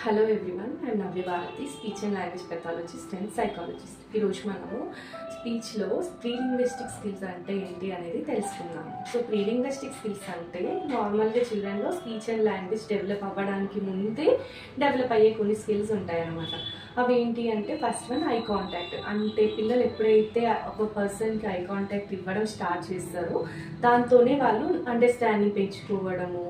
Hello everyone, I'm Navya Bharati, speech and language pathologist and psychologist. ఈరోజు మనము స్పీచ్లో pre linguistic skills అంటే ఏంటి అనేది తెలుసుకున్నాము. సో ప్రీ లింగ్విస్టిక్ స్కిల్స్ అంటే నార్మల్గా చిల్డ్రన్లో స్పీచ్ అండ్ లాంగ్వేజ్ డెవలప్ అవ్వడానికి ముందే డెవలప్ అయ్యే కొన్ని స్కిల్స్ ఉంటాయన్నమాట. అవి ఏంటి అంటే ఫస్ట్ వన్ ఐ కాంటాక్ట్. అంటే పిల్లలు ఎప్పుడైతే ఒక పర్సన్కి ఐ కాంటాక్ట్ ఇవ్వడం స్టార్ట్ చేస్తారో దాంతోనే వాళ్ళు అండర్స్టాండింగ్ పెంచుకోవడము,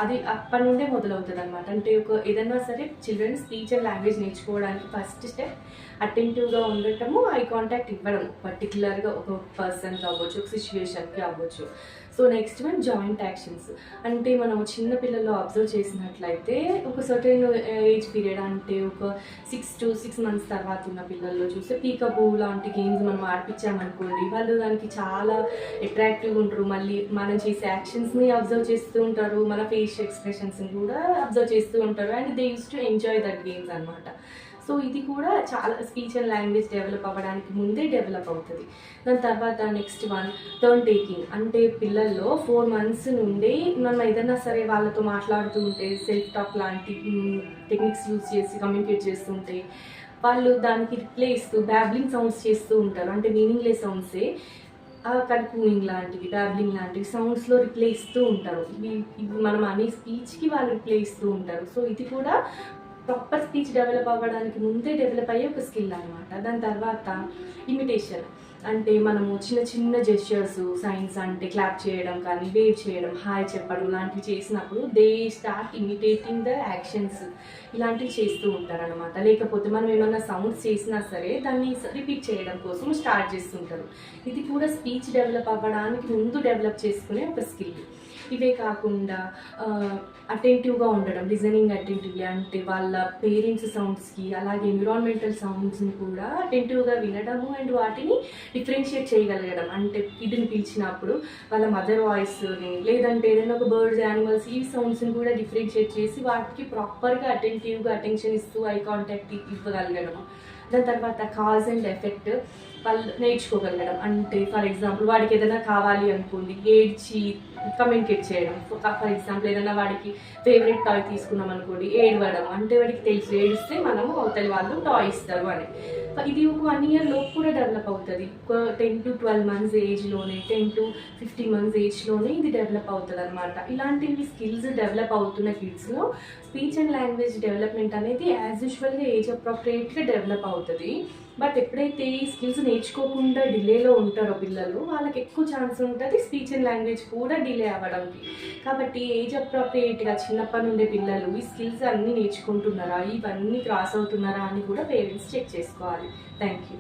అది అప్పటి నుండే మొదలవుతుంది అనమాట. అంటే ఏదైనా సరే చిల్డ్రన్ స్పీచ్ అండ్ లాంగ్వేజ్ నేర్చుకోవడానికి ఫస్ట్ స్టెప్ అటెంటివ్గా ఉండటము, ఐ కాంటాక్ట్ ఇవ్వడం, పర్టికులర్గా ఒక పర్సన్కి అవ్వచ్చు, ఒక సిచ్యువేషన్కి అవ్వచ్చు. So next one joint actions. అంటే మనం చిన్న పిల్లల్లో అబ్జర్వ్ చేసినట్లయితే ఒక సర్టెన్ ఏజ్ పీరియడ్, అంటే ఒక 6 to 6 months తర్వాత ఉన్న పిల్లల్లో చూస్తే పీకబూ లాంటి గేమ్స్ మనం ఆడిపించామనుకోండి, వాళ్ళు దానికి చాలా అట్రాక్టివ్గా ఉంటారు. మళ్ళీ మనం చేసే యాక్షన్స్ని అబ్జర్వ్ చేస్తూ ఉంటారు, మన ఫేస్ ఎక్స్ప్రెషన్స్ని కూడా అబ్జర్వ్ చేస్తూ ఉంటారు, and they use to enjoy that games అనమాట. సో ఇది కూడా చాలా స్పీచ్ అండ్ లాంగ్వేజ్ డెవలప్ అవ్వడానికి ముందే డెవలప్ అవుతుంది. దాని తర్వాత నెక్స్ట్ వన్ టర్న్ టేకింగ్. అంటే పిల్లల్లో 4 months నుండి మనం ఏదైనా సరే వాళ్ళతో మాట్లాడుతూ ఉంటే, సెల్ఫ్ టాక్ లాంటి టెక్నిక్స్ యూజ్ చేసి కమ్యూనికేట్ చేస్తుంటే వాళ్ళు దానికి రిప్లై ఇస్తూ బ్యాబ్లింగ్ సౌండ్స్ చేస్తూ ఉంటారు. అంటే మీనింగ్లెస్ సౌండ్సే కన్కూయింగ్ లాంటివి, బ్యాబ్లింగ్ లాంటివి సౌండ్స్లో రిప్లై ఇస్తూ ఉంటారు. ఇవి మనం అనే స్పీచ్కి వాళ్ళు రిప్లై ఇస్తూ ఉంటారు. సో ఇది కూడా ప్రాపర్ స్పీచ్ డెవలప్ అవ్వడానికి ముందే డెవలప్ అయ్యే ఒక స్కిల్ అనమాట. దాని తర్వాత ఇమిటేషన్. అంటే మనము చిన్న చిన్న జెస్చర్స్, సైన్స్, అంటే క్లాప్ చేయడం కానీ, వేవ్ చేయడం, హాయ్ చెప్పడం లాంటివి చేసినప్పుడు they start imitating the actions, ఇలాంటివి చేస్తూ ఉంటారనమాట. లేకపోతే మనం ఏమన్నా సౌండ్స్ చేసినా సరే దాన్ని రిపీట్ చేయడం కోసం స్టార్ట్ చేస్తుంటారు. ఇది కూడా స్పీచ్ డెవలప్ అవ్వడానికి ముందు డెవలప్ చేసుకునే ఒక స్కిల్. ఇవే కాకుండా అటెంటివ్గా ఉండడం, లిజనింగ్ అటెంటివ్లీ, అంటే వాళ్ళ పేరెంట్స్ సౌండ్స్కి అలాగే ఎన్విరాన్మెంటల్ సౌండ్స్ని కూడా అటెంటివ్గా వినడము అండ్ వాటిని డిఫరెన్షియేట్ చేయగలగడం. అంటే కిడ్ని పిలిచినప్పుడు వాళ్ళ మదర్ వాయిస్ని, లేదంటే ఏదైనా ఒక బర్డ్స్, యానిమల్స్, ఈ సౌండ్స్ని కూడా డిఫరెన్షియేట్ చేసి వాటికి ప్రాపర్గా అటెంటివ్గా అటెన్షన్ ఇస్తూ ఐ కాంటాక్ట్ ఇవ్వగలగడం. దాని తర్వాత కాజ్ అండ్ ఎఫెక్ట్ వాళ్ళు నేర్చుకోగలగడం. అంటే ఫర్ ఎగ్జాంపుల్ వాడికి ఏదైనా కావాలి అనుకోండి, ఏడ్చి కమ్యూనికేట్ చేయడం. ఫర్ ఎగ్జాంపుల్ ఏదైనా వాడికి ఫేవరెట్ టాయ్ తీసుకున్నాం అనుకోండి, ఏడవడం. అంటే వాడికి తెలుసు ఏడిస్తే మనము అవతలి వాళ్ళు టాయ్ ఇస్తారు అని. ఇది ఒక 1 year లోపు కూడా డెవలప్ అవుతుంది. ఒక 10 to 12 months ఏజ్లోనే, 10 to 15 months ఏజ్లోనే ఇది డెవలప్ అవుతుంది అనమాట. ఇలాంటివి స్కిల్స్ డెవలప్ అవుతున్న కిడ్స్లో స్పీచ్ అండ్ లాంగ్వేజ్ డెవలప్మెంట్ అనేది యాజ్ యూజువల్గా ఏజ్ అప్రోప్రియేట్గా డెవలప్ అవుతుంది. బట్ ఎప్పుడైతే ఈ స్కిల్స్ నేర్చుకోకుండా డిలేలో ఉంటారో పిల్లలు, వాళ్ళకి ఎక్కువ ఛాన్స్ ఉంటుంది స్పీచ్ అండ్ లాంగ్వేజ్ కూడా డిలే అవ్వడానికి. కాబట్టి ఏజ్ అప్రోప్రియేట్గా చిన్నప్పటి నుండే పిల్లలు ఈ స్కిల్స్ అన్నీ నేర్చుకుంటున్నారా, ఇవన్నీ క్రాస్ అవుతున్నారా అని కూడా పేరెంట్స్ చెక్ చేసుకోవాలి. Thank you.